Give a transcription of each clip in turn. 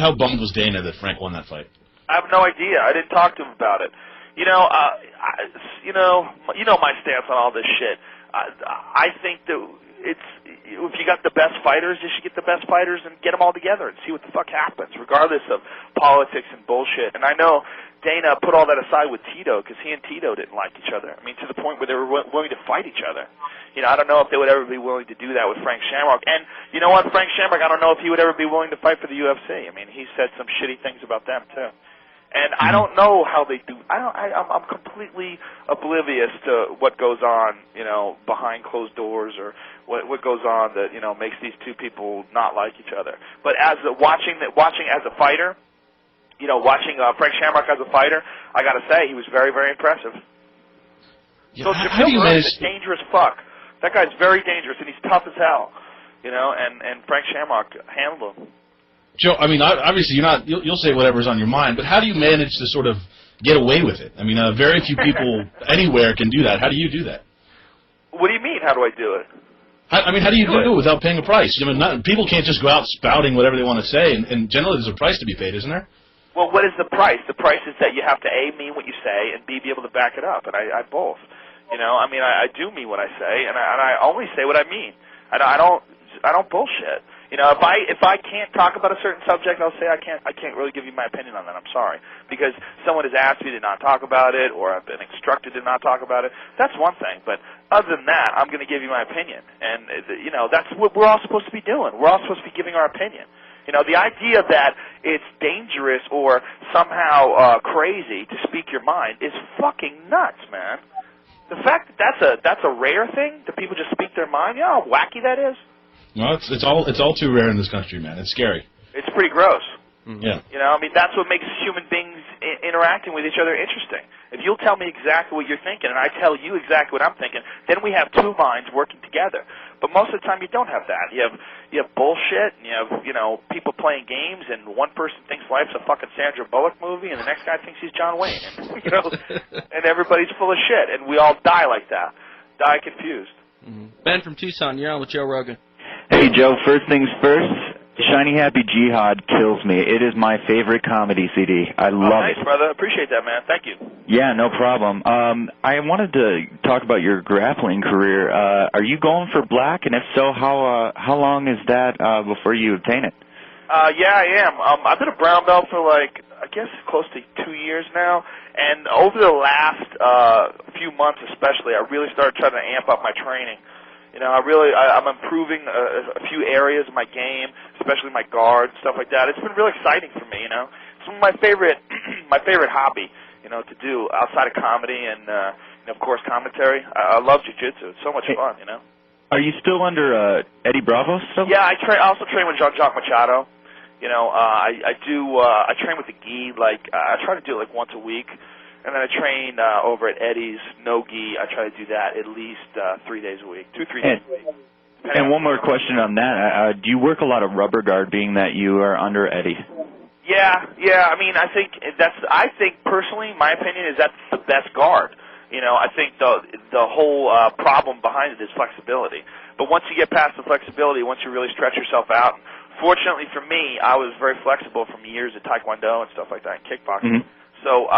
How bummed was Dana that Frank won that fight? I have no idea. I didn't talk to him about it. You know my stance on all this shit. I think that if you got the best fighters, you should get the best fighters and get them all together and see what the fuck happens, regardless of politics and bullshit. And I know Dana put all that aside with Tito because he and Tito didn't like each other. I mean, to the point where they were willing to fight each other. You know, I don't know if they would ever be willing to do that with Frank Shamrock. And you know what, Frank Shamrock, I don't know if he would ever be willing to fight for the UFC. I mean, he said some shitty things about them too. And I don't know how they do. I'm completely oblivious to what goes on, you know, behind closed doors or what goes on that, you know, makes these two people not like each other. But watching as a fighter, you know, watching Frank Shamrock as a fighter, I got to say he was very, very impressive. Yeah, so how do you manage a dangerous fuck? That guy's very dangerous and he's tough as hell, you know. And Frank Shamrock handled him. Joe, I mean, obviously you'll say whatever's on your mind, but how do you manage to sort of get away with it? I mean, very few people anywhere can do that. How do you do that? What do you mean, how do I do it? I mean, how do you do it without paying a price? I mean, people can't just go out spouting whatever they want to say, and generally there's a price to be paid, isn't there? Well, what is the price? The price is that you have to, A, mean what you say, and B, be able to back it up, and I both. You know, I mean, I do mean what I say, and I only say what I mean. I don't bullshit. You know, if I can't talk about a certain subject, I'll say I can't really give you my opinion on that. I'm sorry, because someone has asked me to not talk about it, or I've been instructed to not talk about it. That's one thing, but other than that, I'm going to give you my opinion, and you know, that's what we're all supposed to be doing. We're all supposed to be giving our opinion. You know, the idea that it's dangerous or somehow crazy to speak your mind is fucking nuts, man. The fact that that's a rare thing, that people just speak their mind, you know how wacky that is? No, it's all too rare in this country, man. It's scary. It's pretty gross. Mm-hmm. Yeah. You know, I mean, that's what makes human beings interacting with each other interesting. If you'll tell me exactly what you're thinking and I tell you exactly what I'm thinking, then we have two minds working together. But most of the time you don't have that. You have bullshit, and you have, you know, people playing games, and one person thinks life's a fucking Sandra Bullock movie, and the next guy thinks he's John Wayne. And, you know, and everybody's full of shit, and we all die like that. Die confused. Mm-hmm. Ben from Tucson, you're on with Joe Rogan. Hey, Joe, first things first, Shiny Happy Jihad kills me. It is my favorite comedy CD. I love it. Thanks, brother. Appreciate that, man. Thank you. Yeah, no problem. I wanted to talk about your grappling career. Are you going for black? And if so, how long is that before you obtain it? Yeah, I am. I've been a brown belt for, like, I guess close to 2 years now. And over the last few months especially, I really started trying to amp up my training. You know, I'm improving a few areas of my game, especially my guard, stuff like that. It's been really exciting for me, you know. It's one of my favorite hobby, you know, to do outside of comedy and of course, commentary. I love jiu-jitsu. It's so much fun, you know. Are you still under Eddie Bravo still? Yeah, I also train with Jean-Jacques Machado. You know, I train with the gi, like, I try to do it, like, once a week. And then I train over at Eddie's no-gi. I try to do that at least 3 days a week, 2-3 days a week. And one more question on that. Do you work a lot of rubber guard being that you are under Eddie? Yeah. I mean, I think personally, my opinion is that's the best guard. You know, I think the whole problem behind it is flexibility. But once you get past the flexibility, once you really stretch yourself out, fortunately for me, I was very flexible from years of Taekwondo and stuff like that, and kickboxing. Mm-hmm. So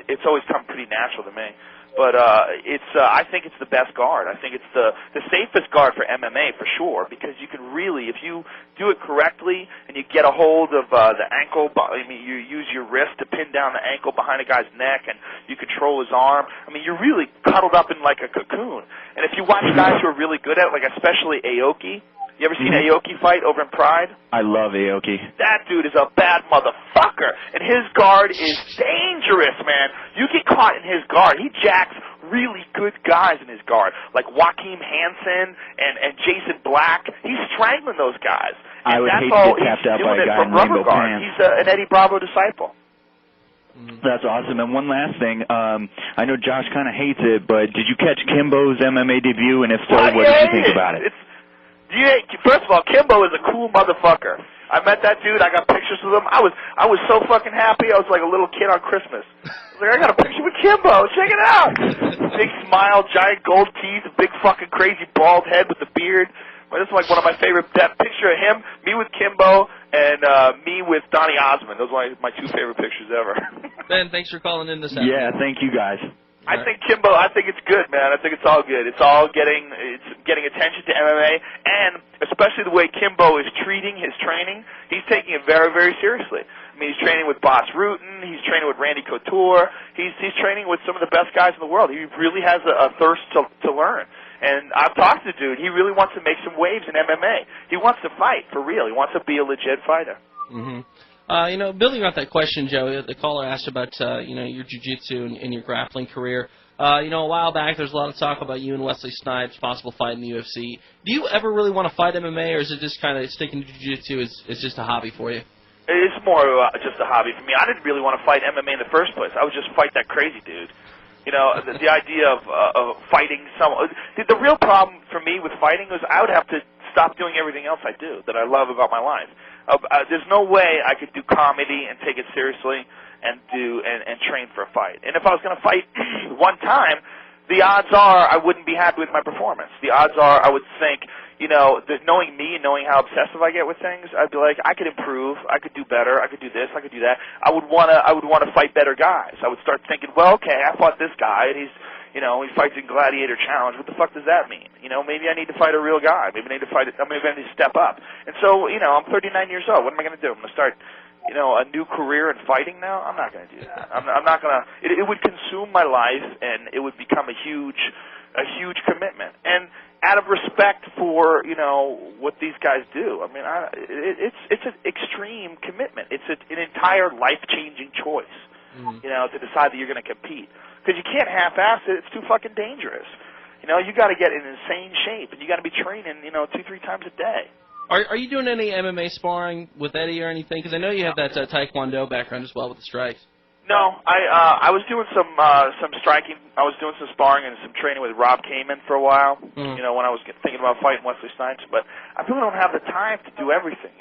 it's always come pretty natural to me. But I think it's the best guard. I think it's the safest guard for MMA for sure, because you can really, if you do it correctly and you get a hold of the ankle, I mean, you use your wrist to pin down the ankle behind a guy's neck and you control his arm. I mean, you're really cuddled up in like a cocoon. And if you watch guys who are really good at it, like especially Aoki, you ever seen Aoki fight over in Pride? I love Aoki. That dude is a bad motherfucker, and his guard is dangerous, man. You get caught in his guard. He jacks really good guys in his guard, like Joaquin Hansen and Jason Black. He's strangling those guys. I would hate to get tapped out by a guy in rainbow pants. He's an Eddie Bravo disciple. That's awesome. And one last thing, I know Josh kind of hates it, but did you catch Kimbo's MMA debut? And if so, what did you think about it? First of all, Kimbo is a cool motherfucker. I met that dude. I got pictures with him. I was so fucking happy. I was like a little kid on Christmas. I was like, I got a picture with Kimbo. Check it out. Big smile, giant gold teeth, a big fucking crazy bald head with a beard. This is like one of my favorite. That picture of him, me with Kimbo, and me with Donny Osmond. Those are my two favorite pictures ever. Ben, thanks for calling in this afternoon. Yeah, thank you guys. I think Kimbo. I think it's good, man. I think it's all good. It's getting attention to MMA, and especially the way Kimbo is treating his training. He's taking it very, very seriously. I mean, he's training with Boss Rutan. He's training with Randy Couture. He's training with some of the best guys in the world. He really has a thirst to learn. And I've talked to the dude. He really wants to make some waves in MMA. He wants to fight for real. He wants to be a legit fighter. Mm-hmm. Building off that question, Joe, the caller asked about your jiu-jitsu and your grappling career. A while back, there's a lot of talk about you and Wesley Snipes, possible fight in the UFC. Do you ever really want to fight MMA, or is it just kind of sticking to jiu-jitsu is just a hobby for you? It's more just a hobby for me. I didn't really want to fight MMA in the first place. I would just fight that crazy dude. The idea of fighting someone. The real problem for me with fighting was I would have to stop doing everything else I do that I love about my life. There's no way I could do comedy and take it seriously and train for a fight. And if I was going to fight one time, the odds are I wouldn't be happy with my performance. The odds are I would think, knowing me and knowing how obsessive I get with things, I'd be like, I could improve, I could do better, I could do this, I could do that. I would want to fight better guys. I would start thinking, well, okay, I fought this guy, and he fights in Gladiator Challenge. What the fuck does that mean? Maybe I need to fight a real guy. Maybe I need to step up. And so, I'm 39 years old. What am I going to do? I'm going to start, a new career in fighting now? I'm not going to do that. I'm not going to. It would consume my life, and it would become a huge commitment. And out of respect for what these guys do, I mean, it's an extreme commitment. It's an entire life-changing choice. To decide that you're going to compete. Because you can't half-ass it. It's too fucking dangerous. You got to get in insane shape, and you got to be training, 2-3 times a day. Are you doing any MMA sparring with Eddie or anything? Because I know you have that Taekwondo background as well with the strikes. No, I was doing some striking. I was doing some sparring and some training with Rob Kamen for a while. When I was thinking about fighting Wesley Snipes, but I really don't have the time to do everything.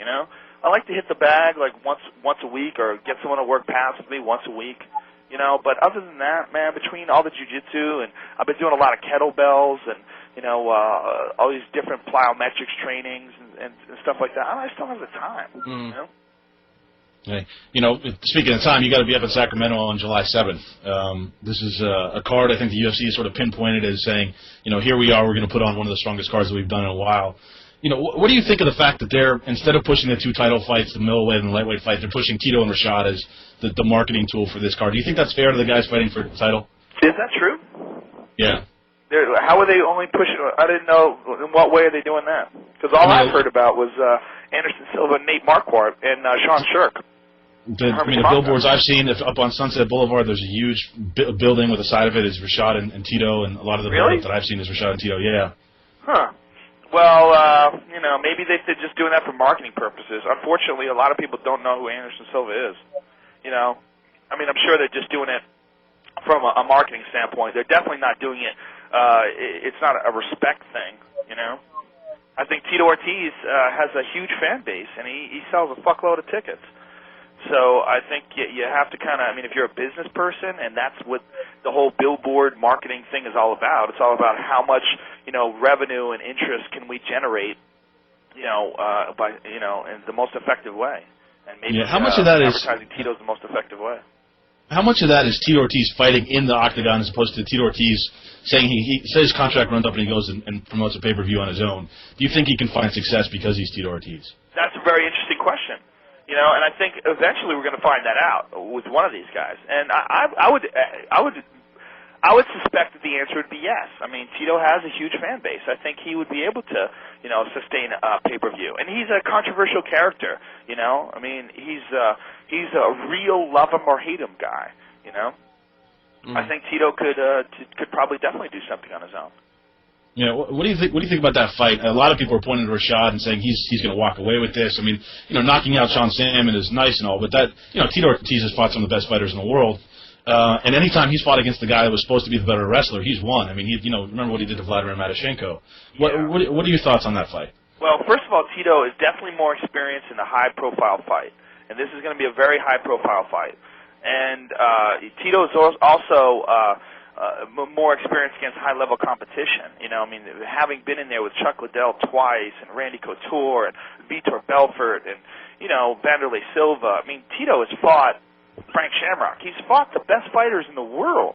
I like to hit the bag like once a week, or get someone to work pads with me once a week. But other than that, man, between all the jiu-jitsu, and I've been doing a lot of kettlebells and all these different plyometrics trainings and stuff like that, I just don't have the time. Okay. Speaking of time, you got to be up in Sacramento on July 7th. This is a card I think the UFC has sort of pinpointed as saying, here we are, we're going to put on one of the strongest cards that we've done in a while. What do you think of the fact that they're, instead of pushing the two title fights, the middleweight and the lightweight fight, they're pushing Tito and Rashad as the marketing tool for this card? Do you think that's fair to the guys fighting for the title? Is that true? Yeah. How are they only pushing? I didn't know. In what way are they doing that? Because all I've heard about was Anderson Silva, Nate Marquardt, and Sean Shirk. The billboards I've seen up on Sunset Boulevard, there's a huge building with the side of it is Rashad and Tito, and a lot of the buildings that I've seen is Rashad and Tito. Yeah. Huh. Well, maybe they're just doing that for marketing purposes. Unfortunately, a lot of people don't know who Anderson Silva is. I'm sure they're just doing it from a marketing standpoint. They're definitely not doing it. It's not a respect thing, I think Tito Ortiz has a huge fan base, and he sells a fuckload of tickets. So I think you have to kind of, if you're a business person, and that's what the whole billboard marketing thing is all about. It's all about how much, revenue and interest can we generate, in the most effective way. And maybe how much of that advertising Tito's the most effective way. How much of that is Tito Ortiz fighting in the octagon as opposed to Tito Ortiz saying he says his contract runs up and he goes and promotes a pay-per-view on his own? Do you think he can find success because he's Tito Ortiz? That's a very interesting question. And I think eventually we're going to find that out with one of these guys. And I would suspect that the answer would be yes. Tito has a huge fan base. I think he would be able to, sustain a pay-per-view. And he's a controversial character. He's a real love him or hate him guy. I think Tito could probably definitely do something on his own. Yeah, what do you think? What do you think about that fight? A lot of people are pointing to Rashad and saying he's going to walk away with this. Knocking out Sean Salmon is nice and all, but Tito Ortiz has fought some of the best fighters in the world, and anytime he's fought against the guy that was supposed to be the better wrestler, he's won. Remember what he did to Vladimir Matyshenko. What are your thoughts on that fight? Well, first of all, Tito is definitely more experienced in a high-profile fight, and this is going to be a very high-profile fight. And Tito is also more experience against high-level competition. You know, I mean, having been in there with Chuck Liddell twice and Randy Couture and Vitor Belfort and, you know, Vanderlei Silva. I mean, Tito has fought Frank Shamrock. He's fought the best fighters in the world.